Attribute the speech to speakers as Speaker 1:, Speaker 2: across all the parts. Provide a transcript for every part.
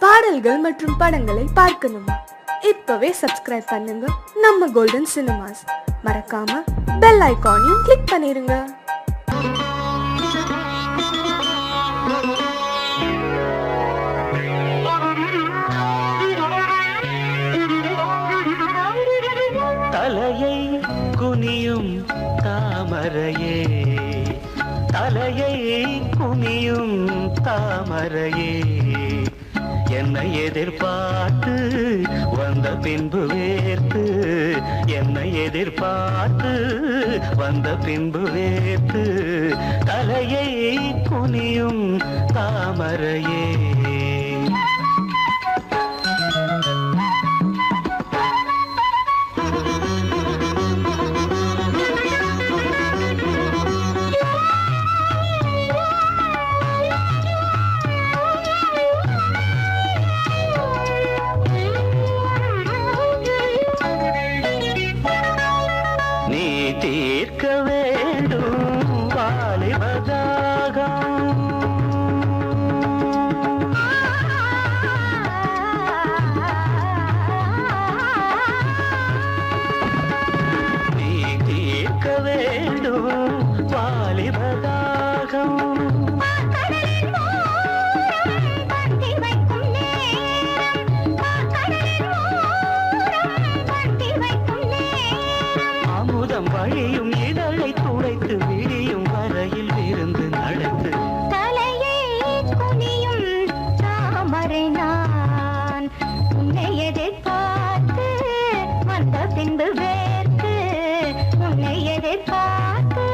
Speaker 1: பாடல்கள் மற்றும் படங்களை பார்க்கணுமா? இப்பவே சப்ஸ்கிரைப் பண்ணுங்க நம்ம கோல்டன் சினிமாஸ். மறக்காம பெல் ஐகானையும் கிளிக் பண்ணிருங்க.
Speaker 2: தலையை குனியும் தாமரையே, தலையை குனியும் தாமரையே, என்னை எதிர்பார்த்து வந்த பின்பு வேர்த்து, என்னை எதிர்பார்த்து வந்த பின்பு வேர்த்து, தலையை குனியும் தாமரையே. தீர்க்க வேண்டும் வாலிபதாகம், நீ தீர்க்க வேண்டும் வாலிபதாகம், அமுதம் வழியும் இதழை துடைத்து விடியும் வரையில் இருந்து நடந்து,
Speaker 3: தலையை குனியும் தாமரை நான் உன்னை எதிர்பார்த்து வந்த பின்பு வேர்த்து, உன்னை எதிர்பார்த்து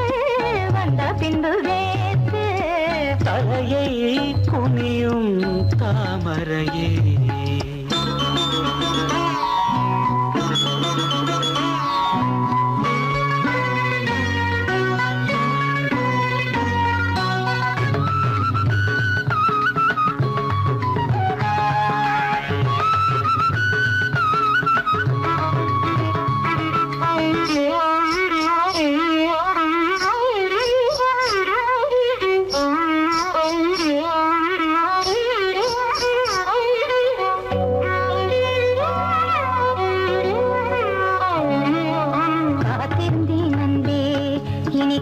Speaker 3: வந்த பின்பு வேர்த்து,
Speaker 2: தலையை குனியும் தாமரையே.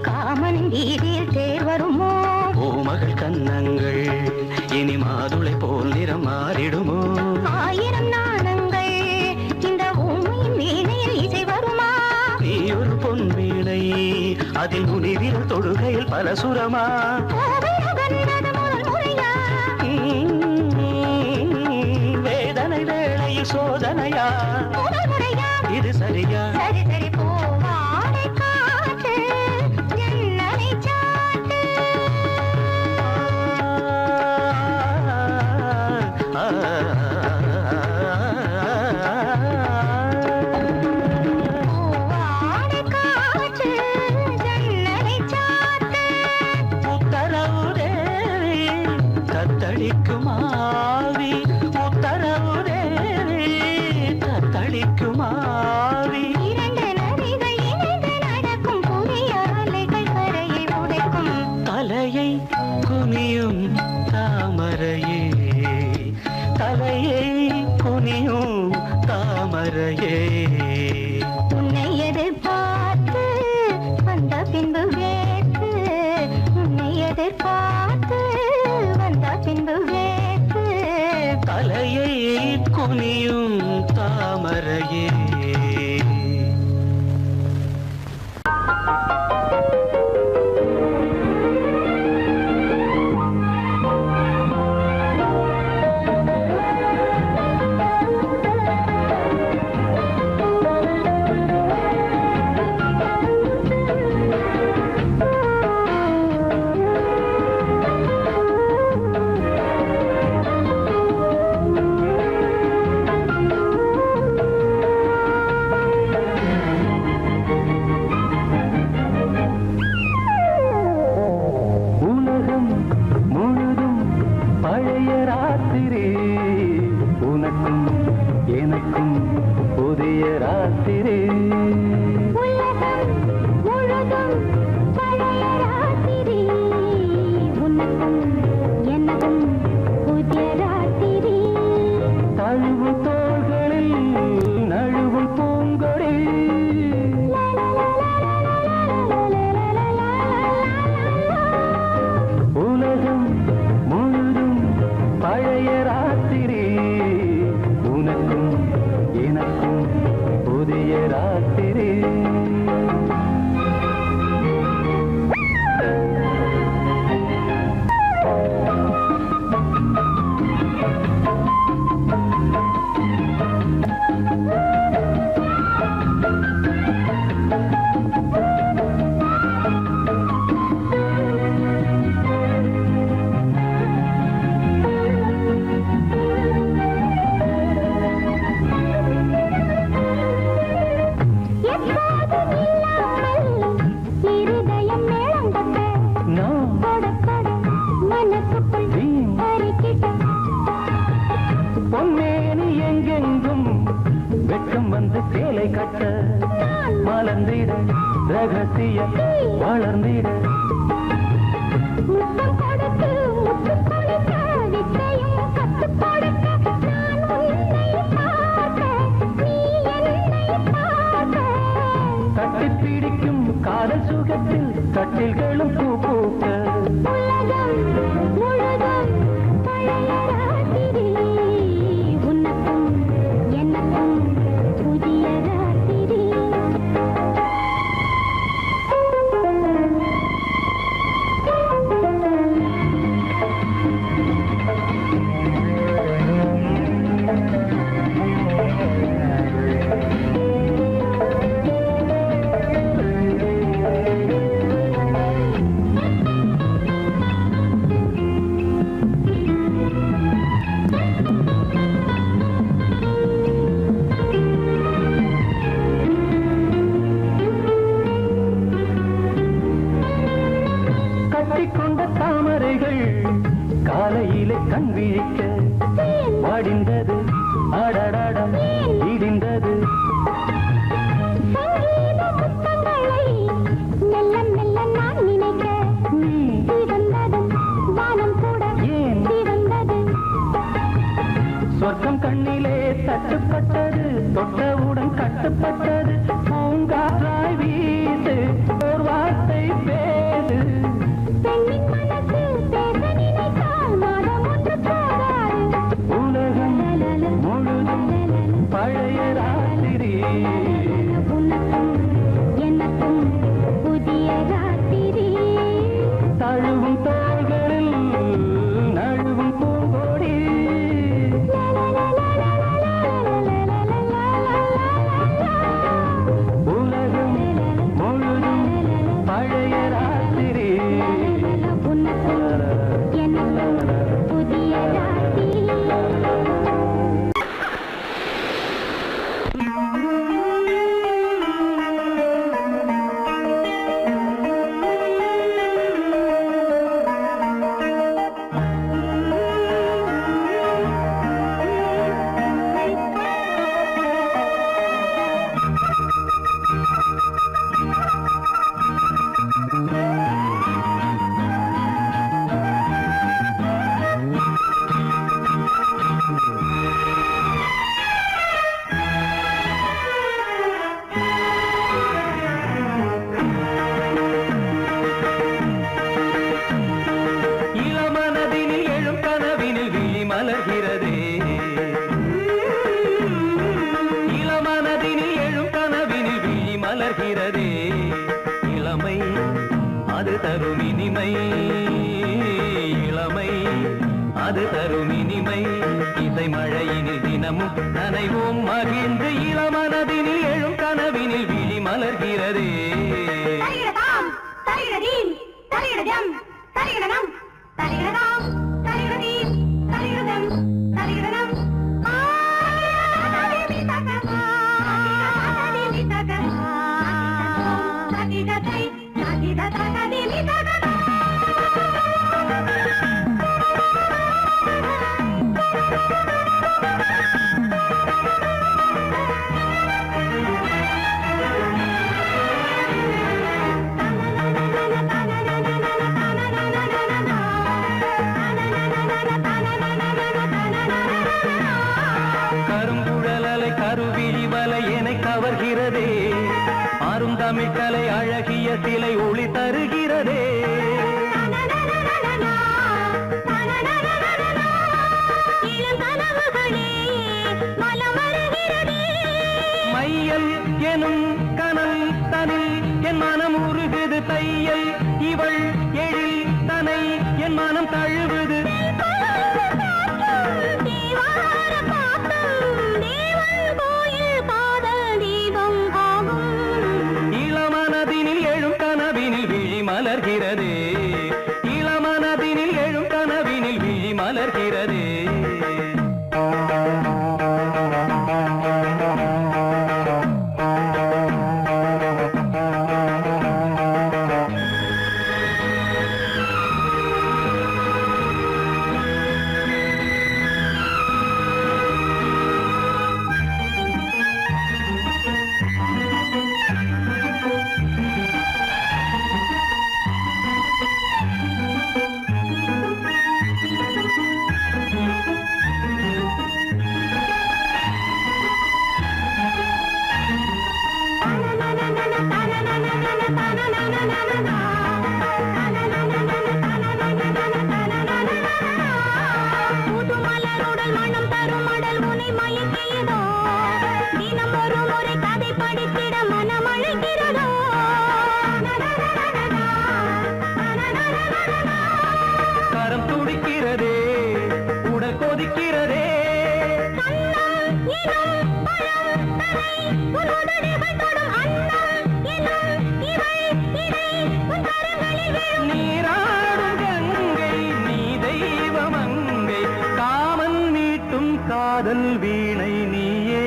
Speaker 3: காமன் வீதியில் தேர் வருமோ?
Speaker 2: பூமகள் கன்னங்கள் இனி மாதுளை போல் நிறம் மாறிடுமோ?
Speaker 3: ஆயிரம் நாணங்கள் இந்த பூமியின் வீணையில் இசை வருமா?
Speaker 2: நீ ஒரு பொன் வீணை, அதில் முனிவிரல் தொடுகையில் பல சுரமா? வேதனை வேளையில் சோதனையா? இது சரியா?
Speaker 3: சரி சரி போவாடை காற்று ஜன்னலை சாட்டு, போவாடை காற்று ஜன்னலை சாட்டு,
Speaker 2: உத்தரவு தேவி தத்தளிக்கும் ஆவி, உத்தரவு தேவி தத்தளிக்கும் ஆவி,
Speaker 3: இரண்டு நதிகள் இணைந்து நடக்கும் புதிய அலைகள் கரையை உடைக்கும்,
Speaker 2: தலையை குனியும் தாமரையே, தலையை குனியும் தாமரையே.
Speaker 3: உன்னை எதிர்பார்த்து வந்த பின்பு வேர்த்து, உன்னை எதிர்பார்த்து வந்த பின்பு வேர்த்து,
Speaker 2: தலையை குனியும் தாமரையே.
Speaker 3: எனக்கும் புதிய ராத்திரி
Speaker 2: தழுவும் தோள்களில் நழுவும் பூங்கொடி உலகம் முழுதும் பழைய ராத்திரி உனக்கும் எனக்கும் புதிய ராத்திரி பொன்மேனி எங்கெங்கும் வெட்கம் வந்து சேலை கட்ட மலர்ந்திட ரகசிய வளர்ந்திட கட்டி பிடிக்கும் காதல் சுகத்தில் கட்டில்களும் பூ பூக்க காலையிலே கண் விழிக்க வாடிந்தது அடடடம் இடிந்தது சொர்க்கம் கண்ணிலே தட்டுப்பட்டது தொட்டவுடன் கட்டுப்பட்டது பூங்காற்றாய் வீசு ஒரு வார்த்தை பேசு உலகம் முழுதும் பழைய ராத்திரி
Speaker 3: எனக்கும் புதிய ராத்திரி
Speaker 2: தழுவும் தோள்களில் நழுவும் பூங்கொடி உலகம் முழுதும் பழைய ராத்திரி
Speaker 3: புதிய ராத்திரி
Speaker 2: மலர்கிறதே இளமை அது தரும் இனிமை இளமை அது தரும் இனிமை இசை மழையினில் தினமும் நனைவோம் மகிழ்ந்து இளமனதினில் எழும் கனவினில் விழி மலர்கிறதே
Speaker 3: தலிகடதாம் தலிகடதீம் தலிகடதம் தலிகடனம் தலிகடதாம் தலிகடதீம் தலிகடதம் தலிகடனம்
Speaker 2: கருவிழி வலை என்னை கவர்கிறதே ஆறும் தமிழ் கலை அழகிய சிலை ஒளி தருகிறதே மையல் எனும் கனல் தனில் என் மனம் உருகுது தையல் இவள் எழில் தனை என் மனம் தழுவுது இளமனதினில் எழும் கனவினில் விழி மலர்கிறதே இளமனதினில் எழும் கனவினில் விழி மலர்கிறதே கரம் துடிக்கிறதே உடல் கொதிக்கிறதே நீராடும் கங்கை நீ தெய்வமங்கை காமன் மீட்டும் காதல் வீணை நீயே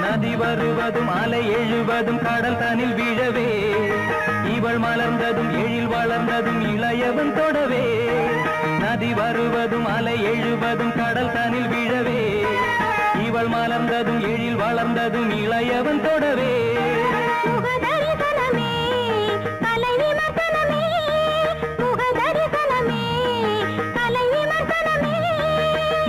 Speaker 2: நதி வருவதும் அலை எழுவதும் கடல் தனில் விழவே இவள் மலர்ந்ததும் எழில் வளர்ந்ததும் இளையவன் தொடவே நதி வருவதும் அலை எழுவதும் கடல் தனில் விழவே இவள் மலர்ந்ததும் எழில் வளர்ந்ததும் இளையவன் தொடவே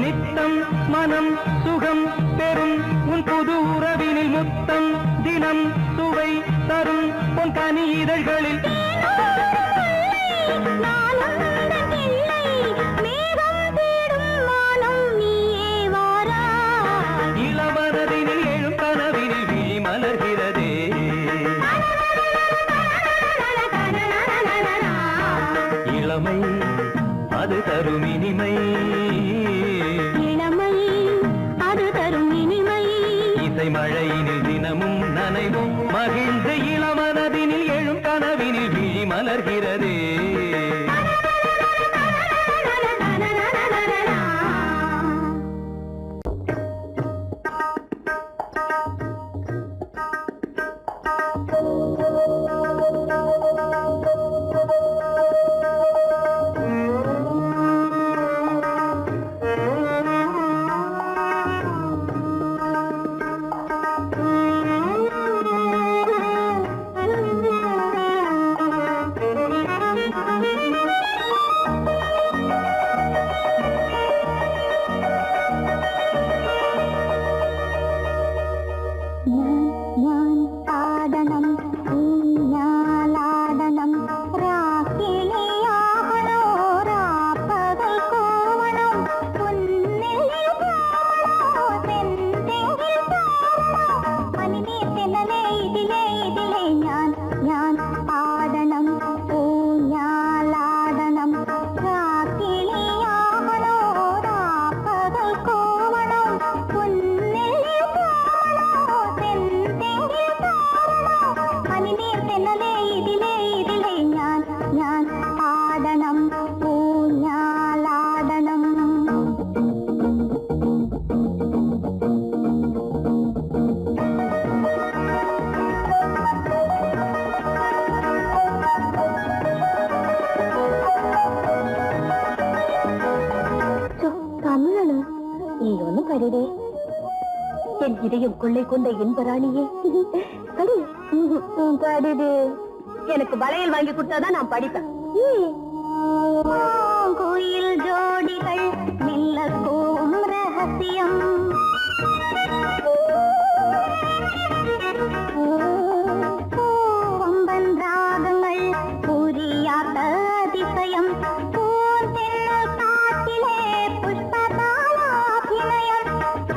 Speaker 2: நித்தம் மனம் சுகம் பெறும் உன் புது உறவினில் முத்தம் தினம் சுவை தரும் உன் கனி இதழ்களில் இளமனதினில் எழும் கனவினில் விழி மலர்கிறதே இளமை அது தரும் இனிமை இசை மழையினில் தினமும் நனைவும் மகிழ்ந்து இளமனதினில் எழும் கனவினில் விழி மலர்கிறதே
Speaker 3: படிடே. என் இதயம் கொள்ளை கொண்ட இன்பராணியே படி. படிடு. எனக்கு வளையல் வாங்கி கொடுத்தாதான் நான் படிப்பேன். கோயில் ஜோடிகள் நில்லக்கும் ரகசியம். பூவம்பன் ராகங்கள் புரியாத அதிசயம். பூந்தென்னல் காட்டிலே புஷ்பதாலாபிநயம்.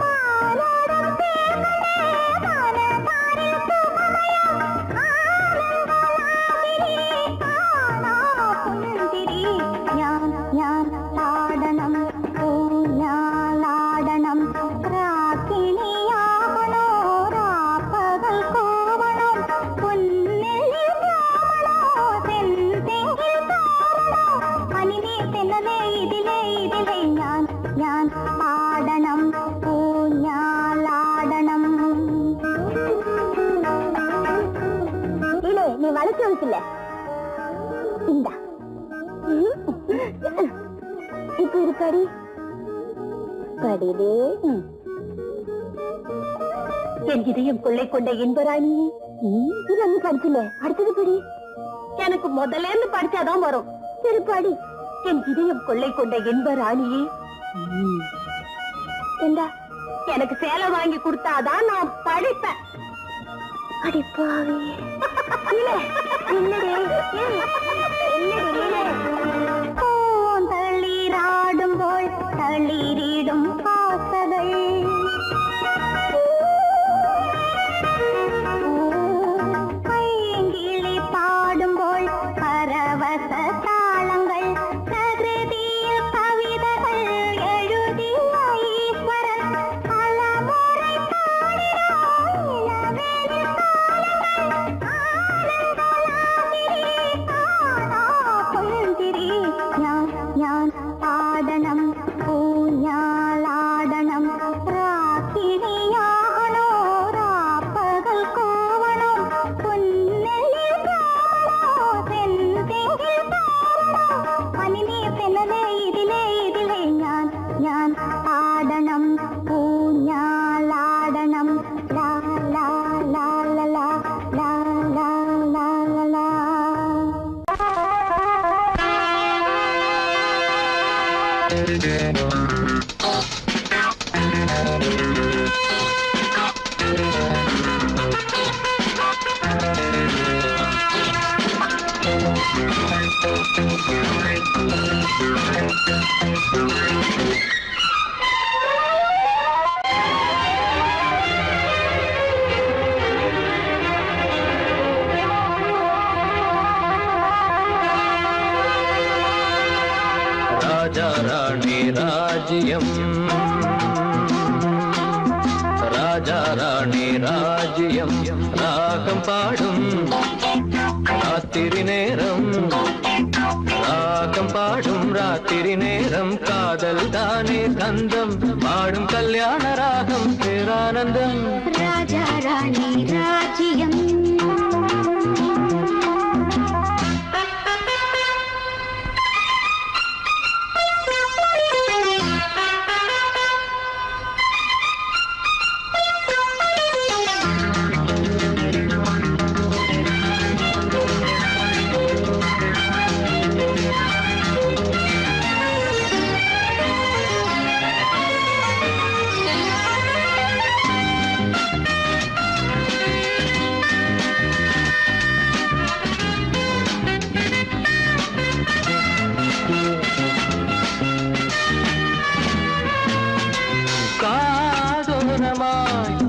Speaker 3: மாலோடும் தேவனே மனதாரில் சுகமயம். ஆனந்தலாகிரி ஆனா புந்திரி. ஞான் ஆடனம் ஊஞாலாடனம். ராக்கினியாகனோ ராப்பகல் கோவணம். புன்னெழில் ராமனோ செந்தெங்கில் தாரணோ. அனிமே தென்னலே இதிலே ஞான் ஆடனம் ஊஞாலாடனம். நீ வளர்ச்சி வச்சுல இந்தா. இப்ப இது படிது. என் இதயம் கொள்ளை கொண்ட இன்பராணியே. இது படிக்கல, அடுத்தது படி. எனக்கு முதல்ல இருந்து படிச்சாதான் வரும். சரி படி. என் இதயம் கொள்ளை கொண்ட இன்பராணியே. ஏண்டா எனக்கு சேலை வாங்கி கொடுத்தாதான் நான் படிப்பேன். அடிப்பாவே. தளிராடும் போல் தளிரிடும் பாசகள். பைங்கிளி பாடும் போல் பரவச தாளங்கள். பிரகிருதியில் கவிதைகள் எழுதிய ஈஸ்வரன். பலமுறை பாடினார் இளவேனில் ஞான் ஆடனம் ஊஞாலாடனம். ராக்கினியாகனோ ராப்பகல் கோவணம். புன்னெழில் ராமனோ செந்தெங்கில் தாரணோ. அனிமே தென்னலே இதிலே ஞான் ஆடனம் ஊஞாலாடனம். லா லா லா லா லா லா லா லா லா.
Speaker 2: ராஜா ராணி ராஜ்யம். ராஜா ராணி ராஜ்யம். ராகம் பாடும் ராத்திரி நேரம். ராகம் பாடும் ராத்திரி நேரம். காதல் தானே கந்தம் பாடும் கல்யாண ராகம் பேரானந்தம்.
Speaker 3: ராஜா ராணி ராஜ்யம்.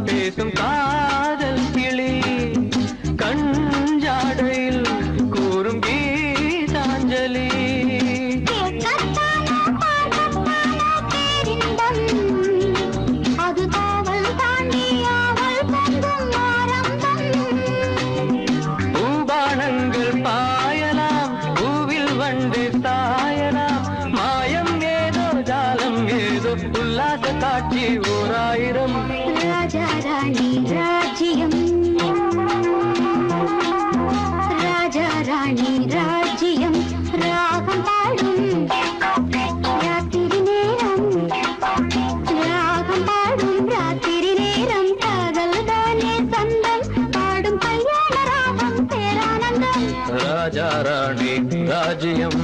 Speaker 2: பேசும் காதல் கிளி கஞ்சாடையில் கூறும் கீதாஞ்சலி.
Speaker 3: அது காவல் தாண்டி அவள் பொங்கும் ஆரம்பம்.
Speaker 2: பூபானங்கள் பாயலாம் பூவில் வண்டு தாயலாம். மாயம் ஏதோ ஜாலம் ஏதோ உல்லாச காட்சி ஓராயிரம்.
Speaker 3: ராஜா ராணி ராஜ்யம். ராஜா ராணி ராஜ்யம். ராகம் பாடும் ராத்திரி நேரம். ராகம்
Speaker 2: ராஜாராணி ராஜ்யம்.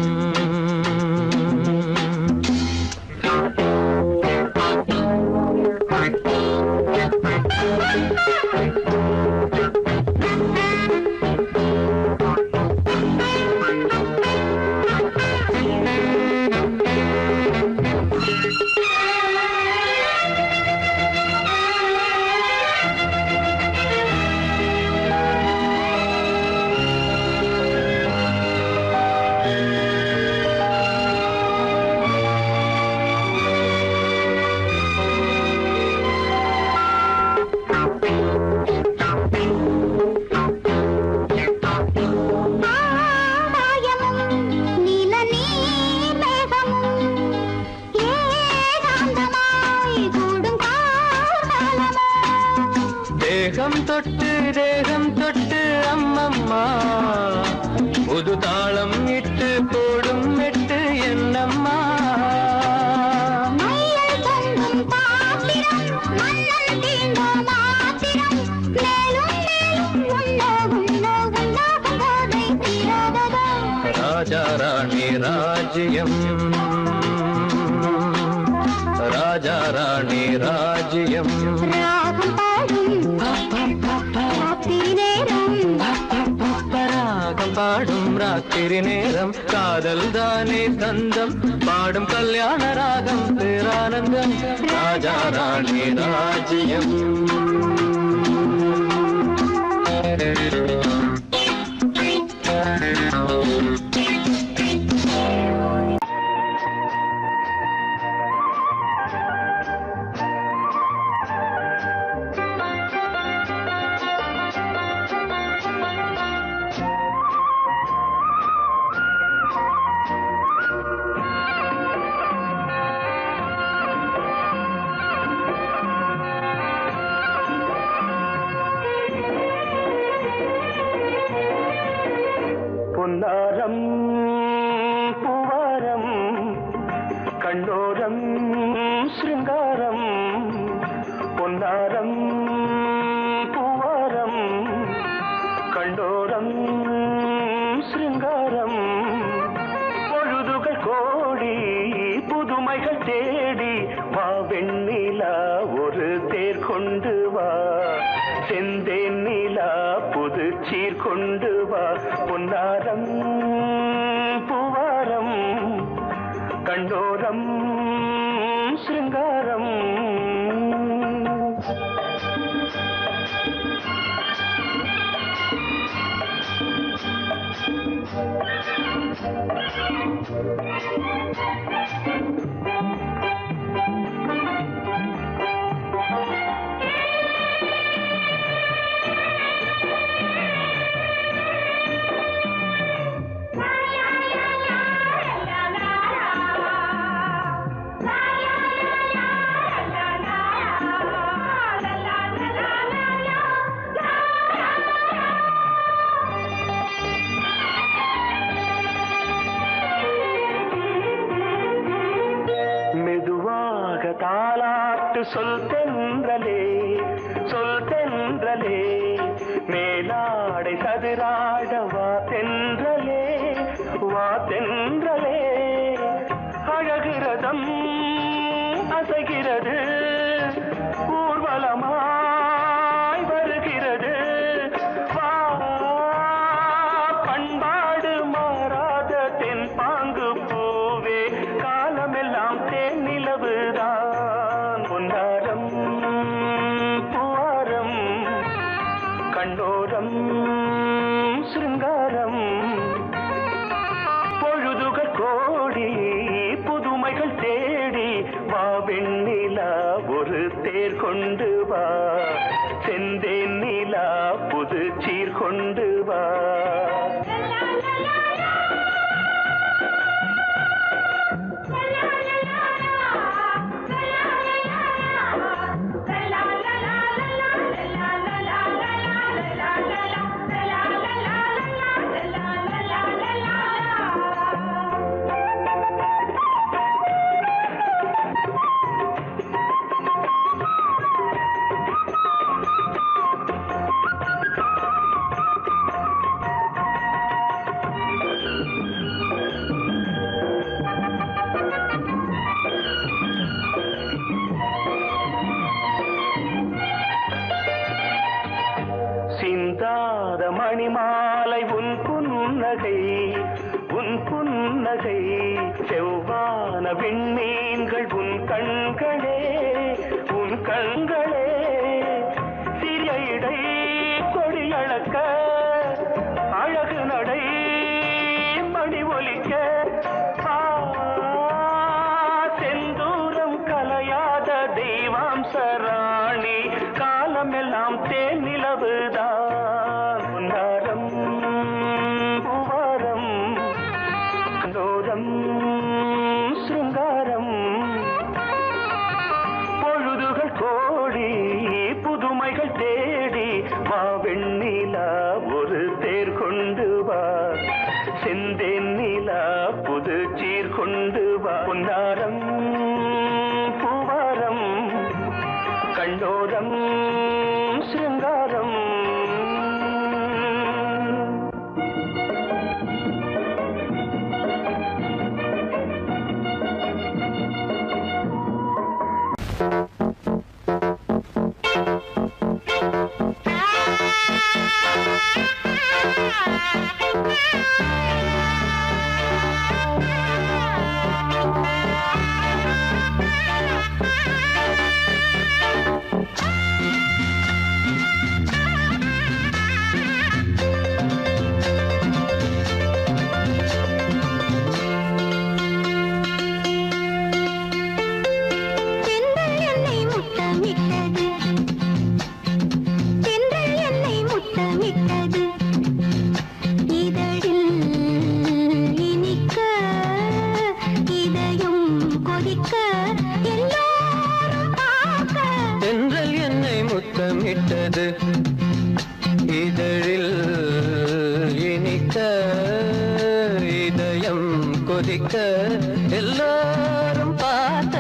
Speaker 2: தேகம் தொட்டு அம்மம்மா புது தாளம் இட்டு போடும் மெட்டு என்னம்மா. ராஜாராணி ராஜ்யம் ராஜாராணி ராஜ்யம். ராகம் பாடும் ராத்திரி நேரம் காதல் தானே தந்தம் பாடும் கல்யாண ராகம் பேரானந்தம். ராஜாராணி ராஜ்யம். பொன்னாரம் பூவாரம் கண்ணோரம் சிருங்காரம். பொன்னாரம் பூவாரம் கண்ணோரம் சிருங்காரம். பொழுதுகள் கோடி புதுமைகள் தேடி வா வெண்ணிலா ஒரு தேர் கொண்டு வா. செந்தேன் நிலா புது சீர் கொண்டு வா. பொன்னாரம் பூவாரம் கண்டோரம் சிருங்காரம். தாலாட்டு சொல் தென்றலே சொல் தென்றலே மேலாடை சதுராட வா தென்றலே வா தென்றலே. அழகிறதம் அசைகிறது ஊர்வலமாய் வருகிறது வா. பண்பாடு மாறாத தென் பாங்கு பூவே காலமெல்லாம் தேன் நிலவுதான். பொன்னாரம் பூவாரம் கண்ணோரம் சிருங்காரம். பொழுதுகள் கோடி புதுமைகள் தேடி வா வெண்ணிலா ஒரு தேர் கொண்டு வா. செந்தேன் நிலா புது சீர் கொண்டு வா. விண்மீன்கள் உன் கண்களே உன் கண்களே சிறிய இடை கொடியளக்க அழகு நடை மணி ஒலிக்க செந்தூரம் கலையாத தெய்வாம்சராணி காலமெல்லாம் தேன் நிலவுதான் உன்னாரம் பூவாரம் கண்டோரம் சிருங்காரம் பொழுதுகள் கோடி புதுமைகள் தேடி வா வெண்ணிலா ஒரு தேர் கொண்டு வா செந்தேன் நிலா புது சீர் கொண்டு வா பொன்னாரம் பூவாரம் கண்டோரம் சிருங்காரம் இதழில் இனிக்க இதயம் கொதிக்க எல்லாரும் பார்த்த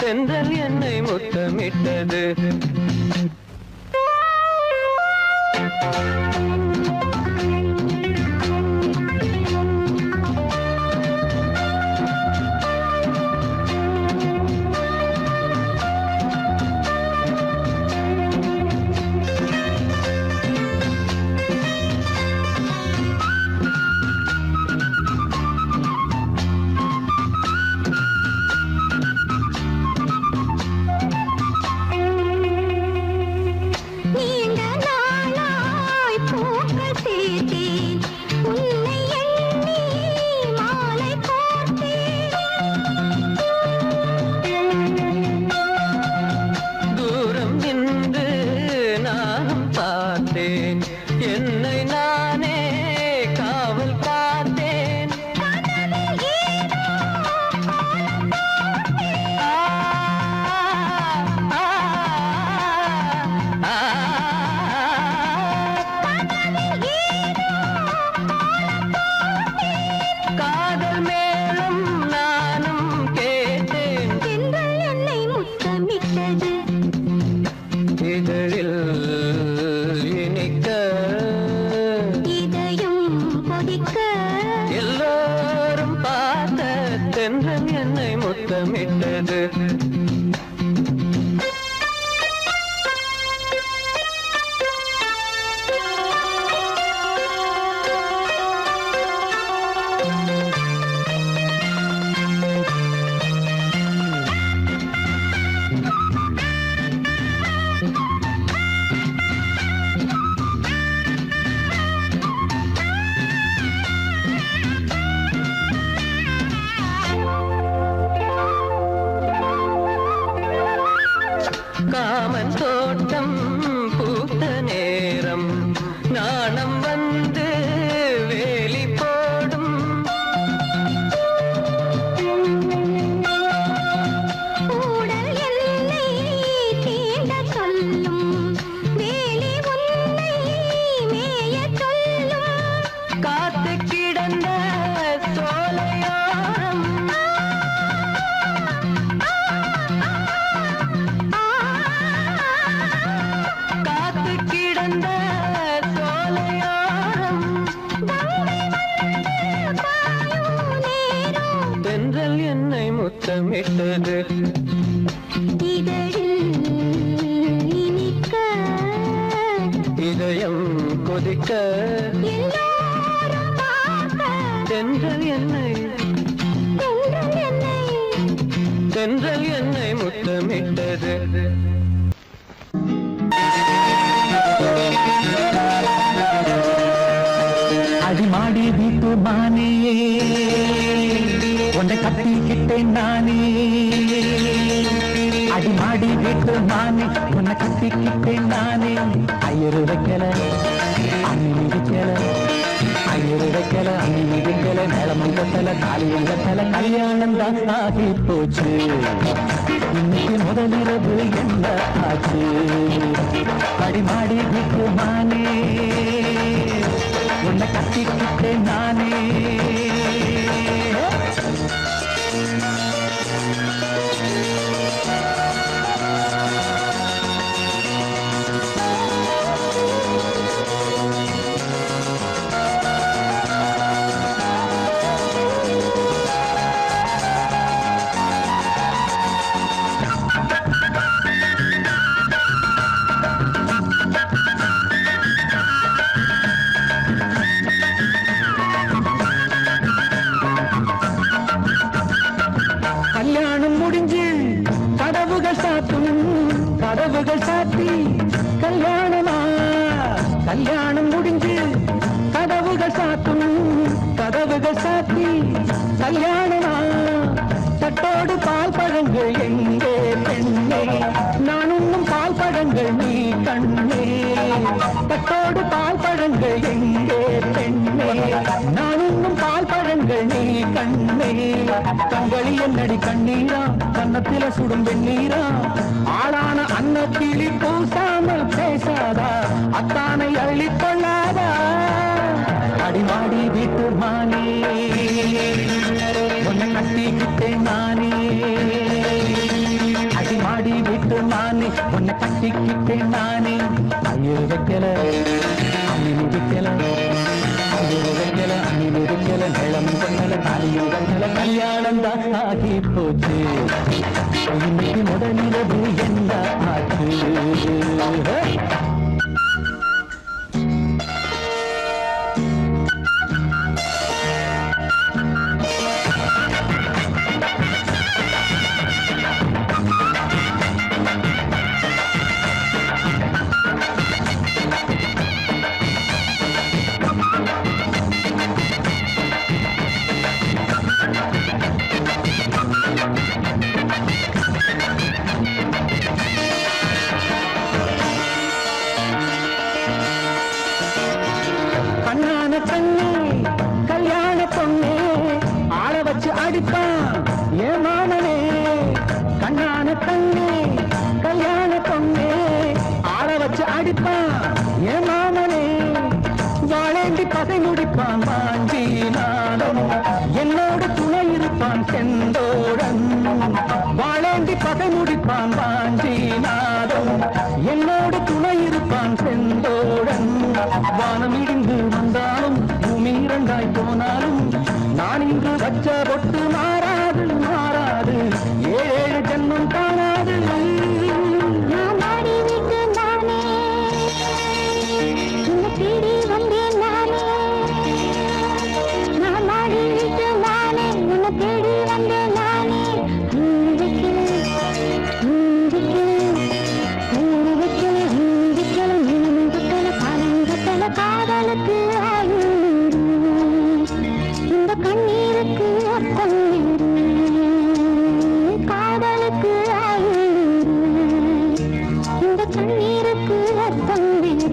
Speaker 2: தென்றல் என்னை முத்தமிட்டது என்னை நானே காவல் பார்த்தேன் காதல் மேலும் நானும் கேட்டேன் என்னை முத்தமிட்டது இதழில் இனிக்க இதயம் கொதிக்க எல்லாரும் பார்த்த தென்றல் என்னை முத்தமிட்டது காமன் தோட்டம் பூத்த நேரம் நாணம் வந்து வேலி போடும் கூடல் எல்லை தீண்ட சொல்லும் வேலி உன்னை மேய சொல்லும் காத்து கிடந்த சோலையோரம் கிடந்த சோலையோரம் தென்றல் என்னை முத்தமிட்டது இதழில் இனிக்க இதயம் கொதிக்க தென்றல் என்னை தென்றல் என்னை முத்தமிட்டது. அடிமாடி வீட்டு மானே உன்னை கட்டிக்கிட்டேன் நானே. அடிமாடி வீட்டு மானே உன்னை கட்டிக்கிட்டேன் நானே. ஐயரு வைக்கல அம்மி மிதிக்கல, ஐயரு வைக்கல அம்மி மிதிக்கல, மேளமும் கட்டல தாலியும் கட்டல, கல்யாணம் தான் ஆகி போச்சு. இன்னைக்கு முதலிரவு என்ன ஆச்சு? அடிமாடி வீட்டு மானே உன்னை கட்டிக்கிட்டேன் நானே. கல்யாணம் முடிஞ்சு கதவுகள் சாத்தும், கதவுகள் சாத்தி கல்யாணமா. கல்யாணம் முடிஞ்சு கதவுகள் சாத்தும், கதவுகள் சாத்தி கல்யாணமா. தட்டோடு பால் பழங்கள் எங்கே பெண்ணே, நான் உண்ணும் பால் பழங்கள் நீ கண்ணே. தட்டோடு பால் பழங்கள் எங்கே பெண்ணே, நான் உண்ணும் பால் பழங்கள் நீ கண்ணே. கண்களி என்னடி கண்ணீரா, கன்னத்தில சுடும் வெண்ணீரா. ஆளான அன்னத்திலி பூசாமல் பேசாதா, அத்தானை அள்ளிக் கொள்ளாதா. அடிமாடி வீட்டு மானே உன்னை கட்டிக்கிட்டேன் நானே. அடிமாடி வீட்டு மானே உன்னை கட்டிக்கிட்டேன் நானே. ஐயரு வைக்கல அம்மி மிதிக்கல, ஐயரு வைக்கல அம்மி மிதிக்கல, மேளமும் கொண்டல தாலியும் கண்டல, கல்யாணம் தான் ஆகி போச்சு. இன்னைக்கு முதலிரவு என்ன ஆச்சு? கண்ணான கண்ணே கல்யாண பொண்ணே, ஆள வச்சு அடிப்பான் ஏ மாமனே. கண்ணான கண்ணே கல்யாண பொண்ணே, ஆள வச்சு அடிப்பான் ஏ மாமனே. வாழேண்டி பகை முடிப்பான் வாஞ்சி நாடம், என்னோடு துணை இருப்பான் செந்தோடன். வாழேண்டி பகை முடிப்பான் வாஞ்சி நாடம், என்னோடு துணை இருப்பான் செந்தோடன். வானம் இடிந்து வந்தாலும் பூமி இரண்டாய் போனாலும், நான் இன்று வச்ச பொட்டு மாறாது மாறாது, ஏழு ஜென்மம் காணாது.
Speaker 3: நான் மாடி விட்டு நானே உன்னை தேடி வந்தேன் நானே. நான் மாடி விட்டு நானே உன்னை தேடி வந்தேன் நானே. காதலுக்கு இந்த கண்ணீருக்கு அர்த்தம் வேறு, காதலுக்கு இந்த கண்ணீருக்கு அர்த்தம் வேறு.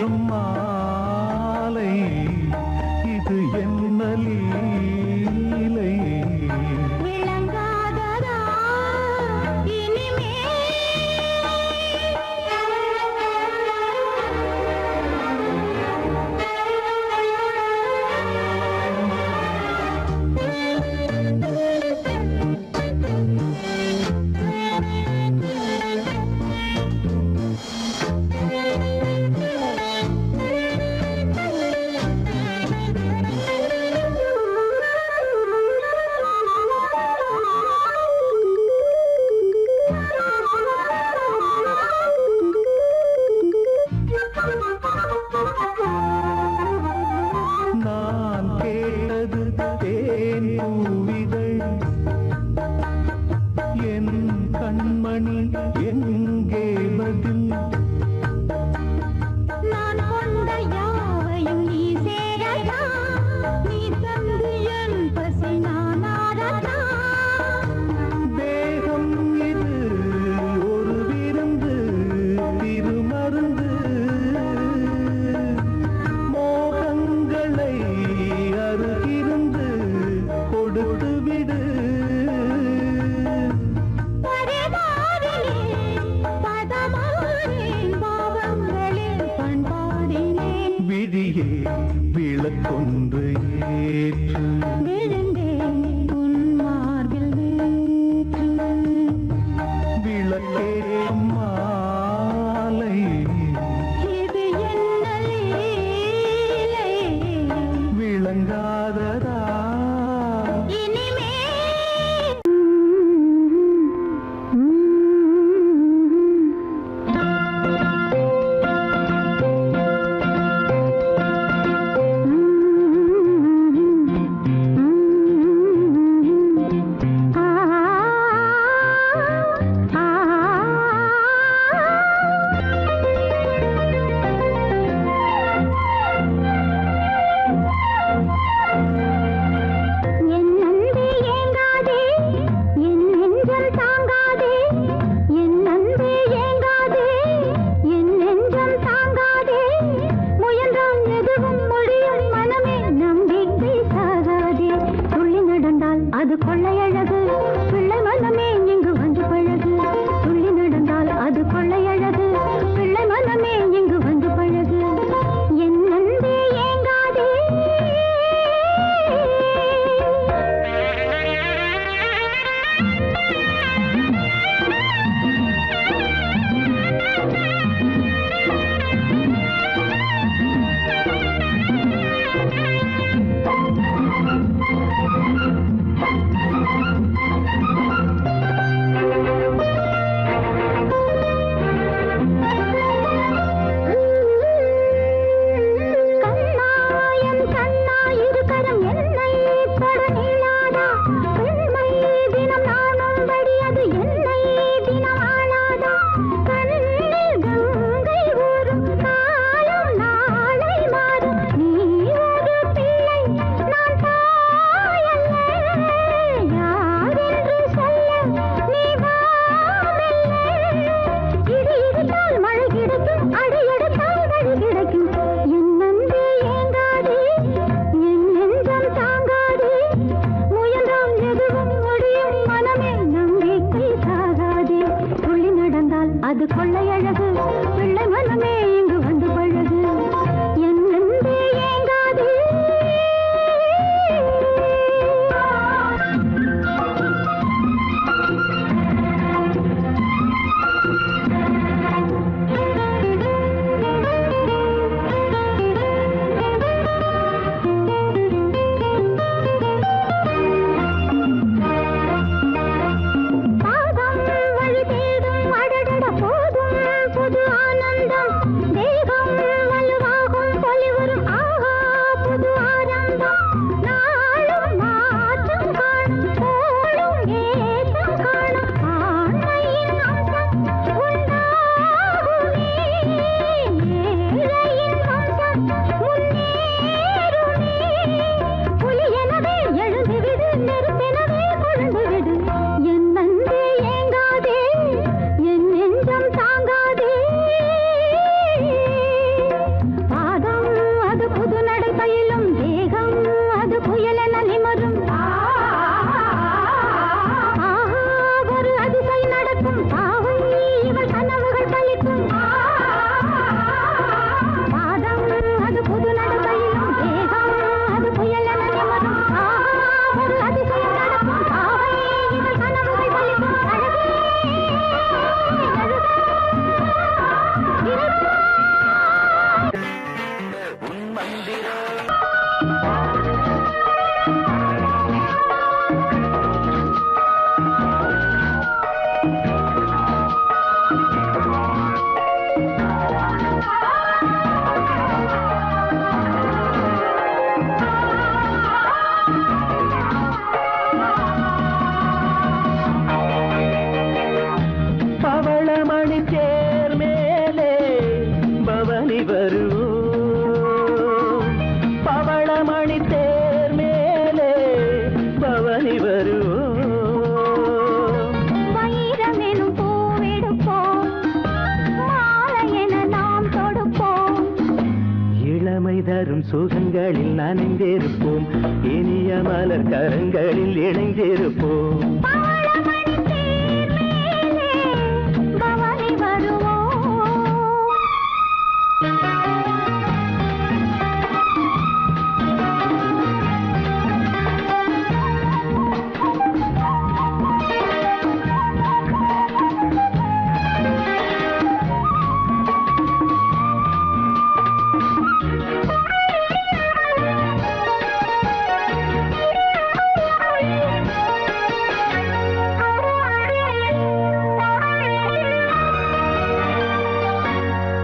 Speaker 4: ஏற்றும் மாலை இது என்ன லீலை
Speaker 3: விளங்காததா இனிமே
Speaker 4: நான் கேட்டது தேன் பூவிதழ் என் கண்மணி எங்கே பதில்
Speaker 3: நான் கொண்ட யாவையும் நீ சேரடா நீ தந்து என் பசி நான் ஆடடா
Speaker 4: தேகம் இது ஒரு விருந்து திருமருந்து மோகங்களை அருகிருந்து கொடுத்து விடு
Speaker 3: பரவாரிலே பதமானேன் பாவங்களில் பண்பாடினேன்
Speaker 4: விழியே விளக்கொன்று ஏற்று
Speaker 3: விழுந்தேன் உன் மார்பில் நேற்று
Speaker 4: விளக்கேற்றும் மாலை
Speaker 3: இது என்ன லீலை
Speaker 4: விளங்காததா
Speaker 3: இனிமே
Speaker 2: மந்திரம். பவளமணி தேர் மேலே பவனி வருவோம், பவளமணி தேர் மேலே பவனி வருவோம்.
Speaker 3: வைரமெனும் பூவெடுப்போம், மாலையென நாம் தொடுப்போம்.
Speaker 2: இளமை தரும் சுகங்களில் நனைந்திருப்போம், இனிய மலர் கரங்களில் இணைந்திருப்போம்.
Speaker 3: பவளமணி தேர் மேலே பவனி வருவோம்.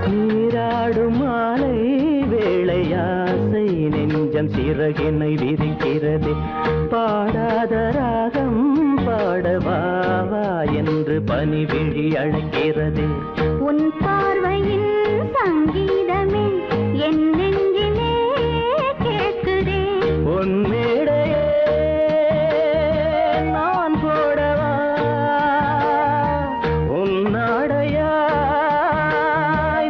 Speaker 3: நீராடும் மாலை வேளையாசை நெஞ்சம் சிறகினை விரிக்கிறது, பாடாத ராகம் பாடவாவா என்று பனிவிழி அழைக்கிறது. உன் பார்வையின் சங்கீதமே என் நெஞ்சிலே கேட்குதே.
Speaker 2: உன் மேடையே நான் போடவா, உன் நாடையாய்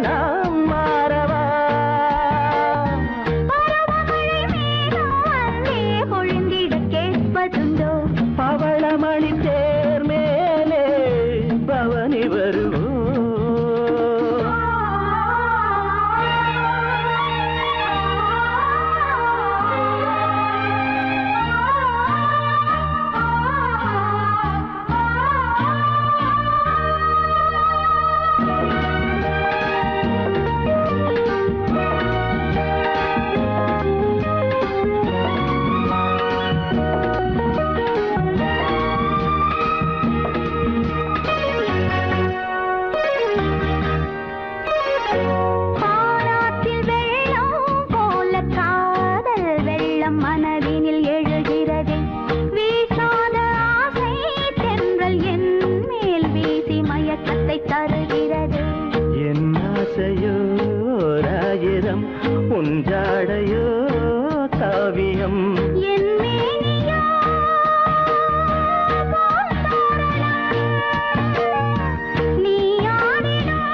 Speaker 2: நாம் மாறவா.
Speaker 3: பருவமழை மேகம் அங்கே பொழிந்திட கேட்பதுண்டோ.
Speaker 2: பவளமணி தேர் மேலே பவனி வருவோம்.
Speaker 3: பாராட்டில் வெள்ளம் போல காதல் வெள்ளம் மனதினில் எழுகிறது. வீசாத ஆசை தென்றல் என் மேல் வீசி மயக்கத்தை தருகிறது.
Speaker 2: என் ஆசையோ ராயிரம், உன் ஜாடையோ காவியம்.
Speaker 3: என் மேனியோ நீ ஆடிடும்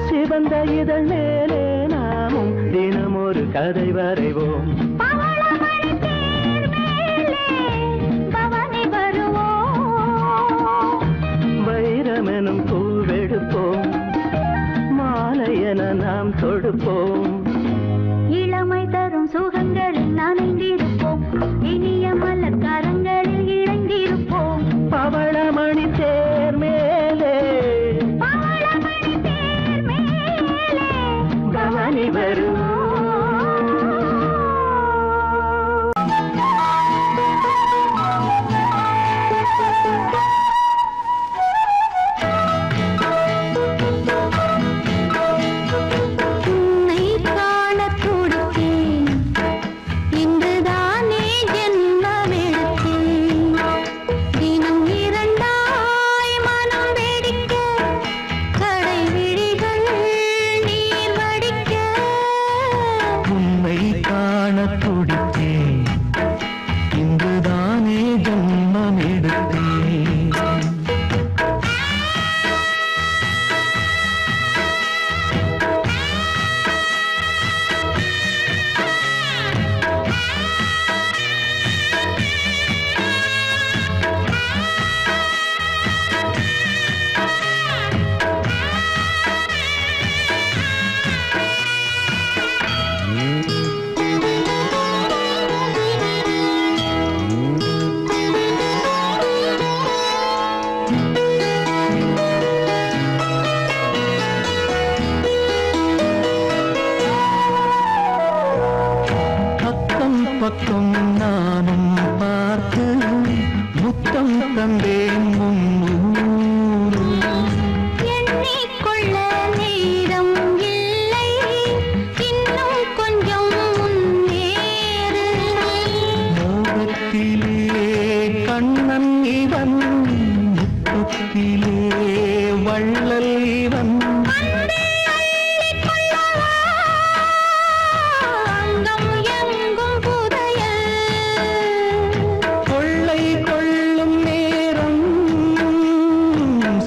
Speaker 2: சிவந்த இதழ் மேலே நாமும் தினம் ஒரு கதை வரைவோம்.
Speaker 3: பவளமணி தேர் மேலே பவனி வருவோம்.
Speaker 2: வைரமெனும் பூவெடுப்போம், மாலையென நாம் தொடுப்போம்.
Speaker 3: இளமை தரும் சுகங்களில் நனைந்திருப்போம், இனிய மலர் கரங்களில் இணைந்திருப்போம்.
Speaker 2: பவளமணி தேர் மேலே
Speaker 3: பவளமணி தேர் மேலே
Speaker 2: பவனி வருவோம்.
Speaker 3: உன்னை காணத் துடித்தேன், இன்று
Speaker 4: பக்கம் நானும் பார்த்து முத்தம் தந்தேன் முன்னூறு.
Speaker 3: எண்ணிக்கொள்ள நேரம் இல்லை, இன்னும் கொஞ்சம் முன்னேறு.
Speaker 4: மோகத்திலே கண்ணன் இவன், முத்தத்திலே வள்ளல் இவன்.
Speaker 3: அங்கம் எங்கும் புதையல்,
Speaker 4: கொள்ளை கொள்ளும் நேரம்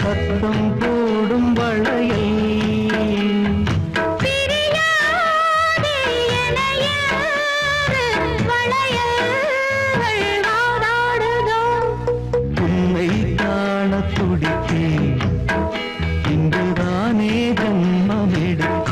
Speaker 4: சத்தம் போடும் வளையல்.
Speaker 3: பிரியாதே எனையாறு வளையல்கள் வாதாடுதோ.
Speaker 4: உன்னை காண துடித்தேன், இன்றுதானே ஜன்மம் எடுத்தேன்.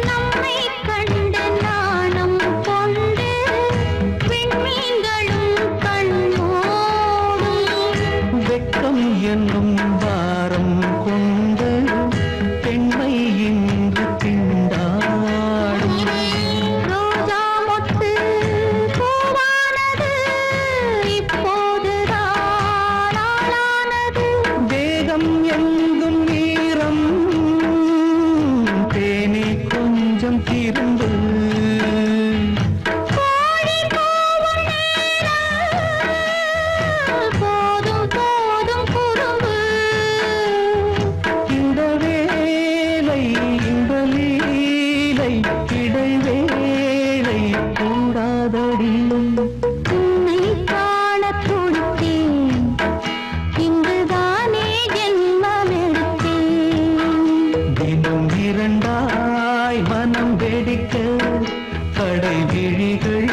Speaker 3: நம்மை கண்டு நாணம் கொண்டு விண்மீன்களும் கண்மூடும்.
Speaker 4: வெட்கம் என்னும் பாரம் கொண்டு பெண்மை இன்று திண்டாடும்.
Speaker 3: ரோஜா மொட்டு பூவானது இப்போதுதான் ஆளானது.
Speaker 4: வேகம் எங்கும் நீரம், தேனே கொஞ்சம் திரும்பு.
Speaker 3: கோழி கூவும் நேரம், போதும் போதும் குறும்பு.
Speaker 4: இந்த வேலை இந்த லீலை இடைவேளை கூடாதடி.
Speaker 3: உன்னை காண துடித்தேன், இங்குதானே ஜென்மம் எடுத்தேன்.
Speaker 4: தினம் இரண்டாய் மனம் வெடிக்க கடை விழிகள்